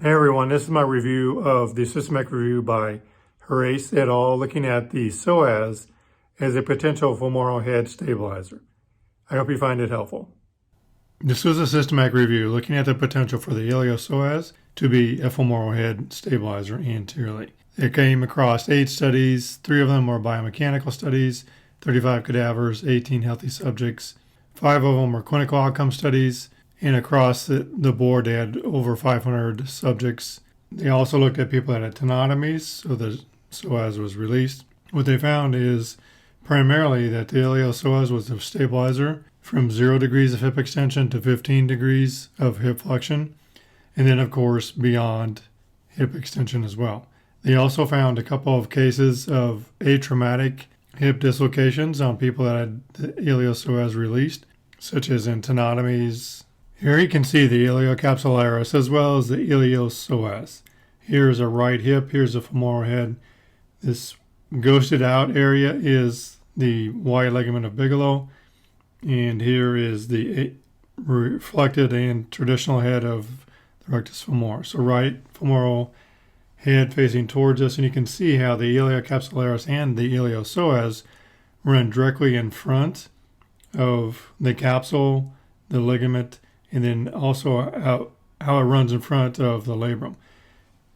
Hey everyone, this is my review of the systematic review by Horace et al. Looking at the psoas as a potential femoral head stabilizer. I hope you find it helpful. This was a systematic review looking at the potential for the iliopsoas to be a femoral head stabilizer anteriorly. It came across 8 studies, 3 of them were biomechanical studies, 35 cadavers, 18 healthy subjects. 5 of them were clinical outcome studies. And across the board, they had over 500 subjects. They also looked at people that had tenotomies, so the psoas was released. What they found is primarily that the iliopsoas was a stabilizer from 0 degrees of hip extension to 15 degrees of hip flexion, and then, of course, beyond hip extension as well. They also found a couple of cases of atraumatic hip dislocations on people that had the iliopsoas released, such as in tenotomies. Here you can see the iliocapsularis as well as the iliopsoas. Here's a right hip, here's a femoral head. This ghosted out area is the wide ligament of Bigelow, and here is the reflected and traditional head of the rectus femoris. So right femoral head facing towards us, and you can see how the iliocapsularis and the iliopsoas run directly in front of the capsule, the ligament, and then also how it runs in front of the labrum.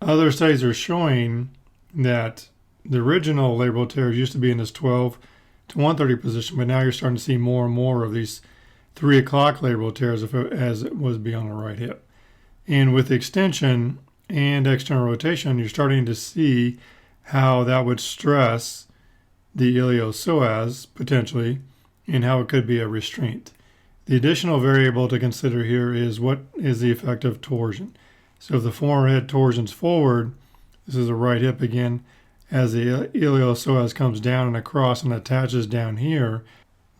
Other studies are showing that the original labral tears used to be in this 12 to 130 position, but now you're starting to see more and more of these 3 o'clock labral tears as it was beyond the right hip. And with extension and external rotation, you're starting to see how that would stress the iliopsoas potentially and how it could be a restraint. The additional variable to consider here is what is the effect of torsion. So if the femoral head torsions forward, this is the right hip again, as the iliopsoas comes down and across and attaches down here,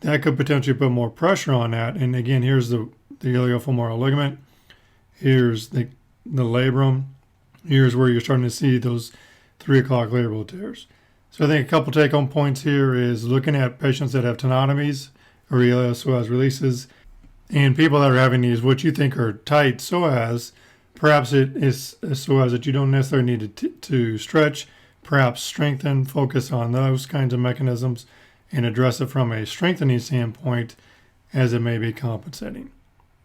that could potentially put more pressure on that. And again, here's the iliofemoral ligament. Here's the labrum. Here's where you're starting to see those 3 o'clock labral tears. So I think a couple take-home points here is looking at patients that have tenotomies or iliopsoas releases, and people that are having these, what you think are tight psoas, perhaps it is a psoas that you don't necessarily need to stretch, perhaps strengthen, focus on those kinds of mechanisms, and address it from a strengthening standpoint as it may be compensating.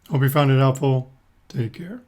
Hope you found it helpful. Take care.